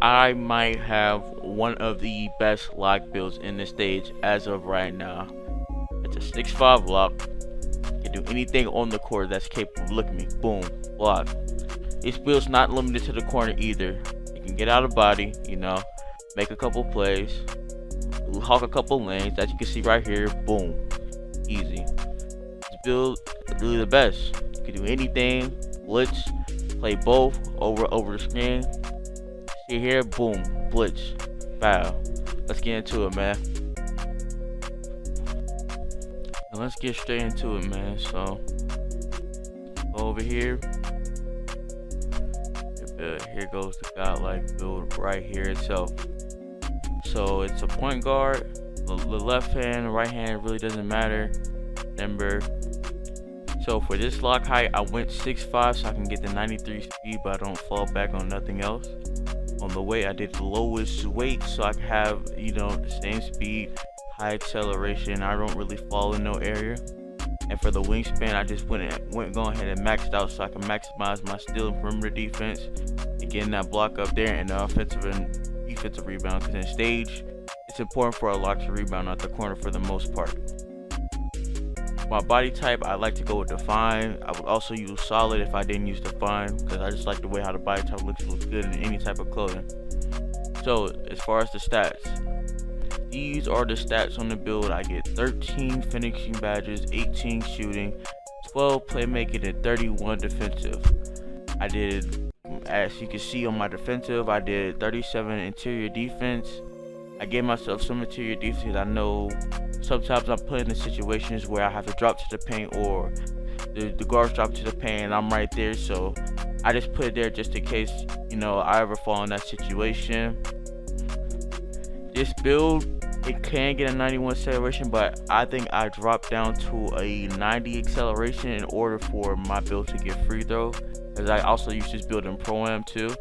I might have one of the best lock builds in the stage as of right now. It's a 6'5" lock. You can do anything on the court that's capable. Look at me, boom, block. This build's not limited to the corner either. You can get out of body, make a couple plays, hawk a couple lanes. As you can see right here, boom, easy. This build is really the best. You can do anything, blitz, play both over the screen. See here, boom, blitz, foul. Let's get into it, man. And let's get straight into it, man. So over here. Here goes the godlike build right here itself. So it's a point guard. The left hand, right hand really doesn't matter. Remember. So for this lock height, I went 6'5" so I can get the 93 speed, but I don't fall back on nothing else. On the weight, I did the lowest weight so I can have the same speed, high acceleration. I don't really fall in no area. And for the wingspan, I just went go ahead and maxed out so I can maximize my steal and perimeter defense and getting that block up there and the offensive and defensive rebound. Because in stage, it's important for a lock to rebound out the corner for the most part. My body type, I like to go with define. I would also use solid if I didn't use define because I just like the way how the body type looks good in any type of clothing. So as far as the stats, these are the stats on the build. I get 13 finishing badges, 18 shooting, 12 playmaking, and 31 defensive. I did, as you can see on my defensive, I did 37 interior defense. I gave myself some interior defense. I know sometimes I'm put in situations where I have to drop to the paint or the guards drop to the paint and I'm right there. So I just put it there just in case, I ever fall in that situation. This build, it can get a 91 acceleration, but I think I dropped down to a 90 acceleration in order for my build to get free throw. Because I also use this build in Pro-Am too.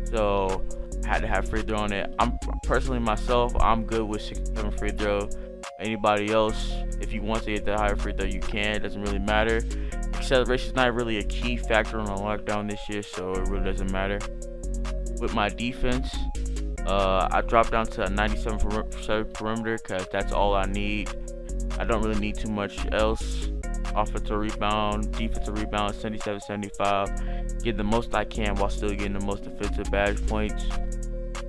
So I had to have free throw on it. I'm personally myself, I'm good with 67 free throw. Anybody else, if you want to get the higher free throw, you can. It doesn't really matter. Acceleration is not really a key factor on a lockdown this year, so it really doesn't matter. With my defense, I dropped down to a 97% perimeter because that's all I need. I don't really need too much else. Offensive rebound, defensive rebound, 77, 75. Get the most I can while still getting the most defensive badge points.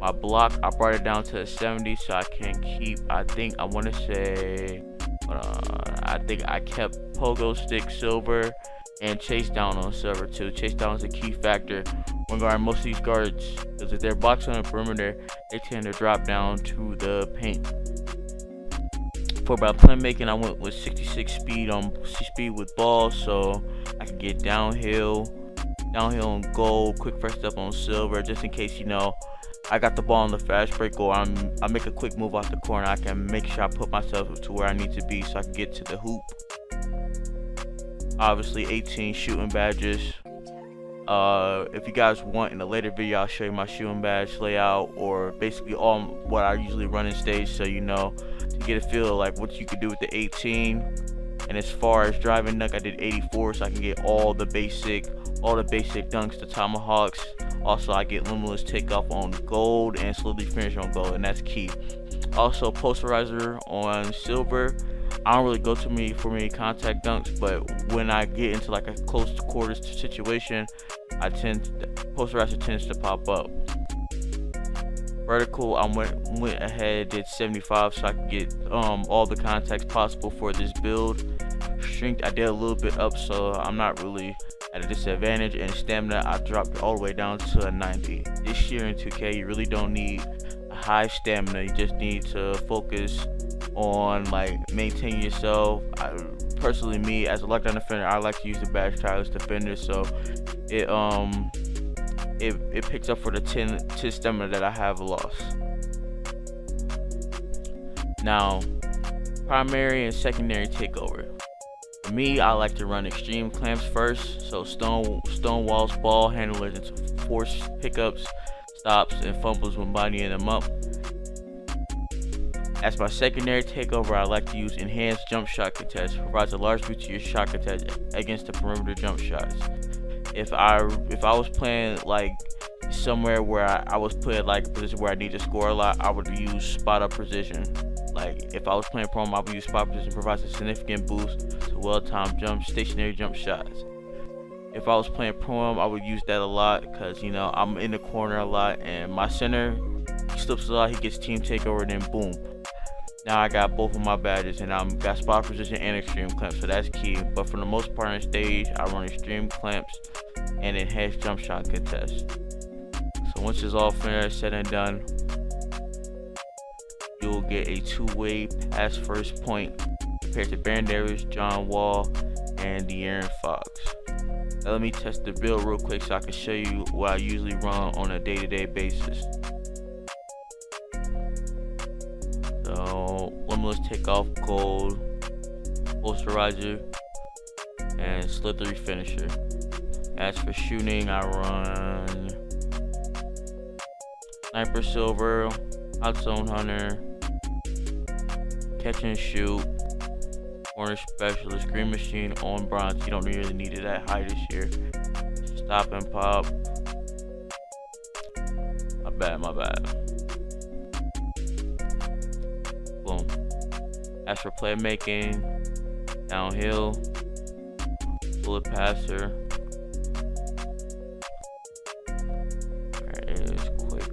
My block, I brought it down to a 70 so I can keep, I think I kept pogo stick silver and chase down on silver too. Chase down is a key factor when guarding most of these guards, because if they're boxing on the perimeter, they tend to drop down to the paint. For my playmaking, I went with 66 speed with balls, so I can get downhill and goal, quick first up on silver, just in case I got the ball on the fast break or I make a quick move off the corner. I can make sure I put myself to where I need to be so I can get to the hoop. Obviously 18 shooting badges. If you guys want, in a later video I'll show you my shooting badge layout, or basically all what I usually run in stage, so to get a feel of like what you could do with the 18. And as far as driving dunk, I did 84 so I can get all the basic dunks, the tomahawks. Also, I get limitless takeoff on gold and slowly finish on gold, and that's key. Also, posterizer on silver. I don't really go too many contact dunks, but when I get into like a close quarters situation, posterizer tends to pop up. Vertical, I went ahead, did 75 so I could get all the contacts possible for this build. Strength, I did a little bit up, so I'm not really at a disadvantage. And stamina, I dropped it all the way down to a 90. This year in 2K, you really don't need a high stamina. You just need to focus on like maintaining yourself. Personally, me as a lockdown defender, I like to use the badge tireless defender, so it picks up for the 10 stamina that I have lost. Now, primary and secondary takeover. For me, I like to run extreme clamps first, so stone walls, ball handlers into force pickups, stops, and fumbles when bodying them up. As my secondary takeover, I like to use enhanced jump shot contest. Provides a large boost to your shot contest against the perimeter jump shots. If I was playing like somewhere where I was put like a position where I need to score a lot, I would use spot up position. Like if I was playing prone, I would use spot position, provides a significant boost to well-timed stationary jump shots. If I was playing prone, I would use that a lot because, you know, I'm in the corner a lot and my center, he slips a lot, he gets team takeover, and then boom. Now I got both of my badges, and I'm got spot position and extreme clamps, so that's key. But for the most part on stage, I run extreme clamps and enhanced jump shot contest. So once it's all finished, said and done, you'll get a two-way pass first point compared to Baron Davis, John Wall, and De'Aaron Fox. Now let me test the build real quick so I can show you what I usually run on a day-to-day basis. So limitless takeoff, gold, posterizer, and slithery finisher. As for shooting, I run sniper silver, hot zone hunter, catch and shoot, corner specialist, green machine on bronze. You don't really need it that high this year. Stop and pop. My bad. Boom. As for playmaking, downhill, bullet passer. There it is, quick.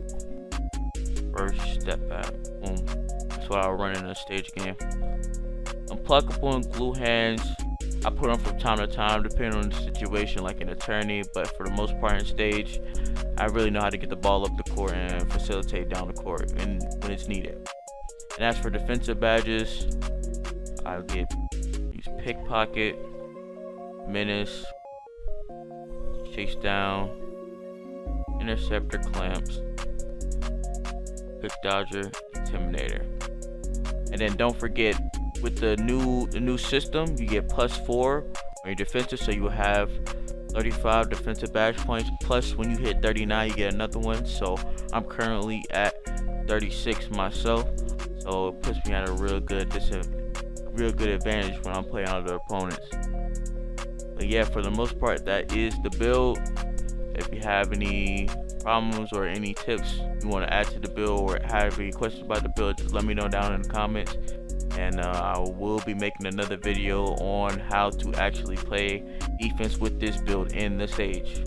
First step back. Boom. That's what I'll run in a stage game. Unpluckable and glue hands, I put them from time to time depending on the situation, like an attorney, but for the most part in stage, I really know how to get the ball up the court and facilitate down the court and when it's needed. And as for defensive badges, I'll use pickpocket, menace, chase down, interceptor, clamps, pick dodger, intimidator. And then don't forget, with the new system, you get +4 on your defensive, so you will have 35 defensive badge points. Plus, when you hit 39, you get another one. So I'm currently at 36 myself, so it puts me at a real good advantage when I'm playing other opponents. But yeah, for the most part, that is the build. If you have any problems or any tips you want to add to the build or have any questions about the build, just let me know down in the comments. And I will be making another video on how to actually play defense with this build in the stage.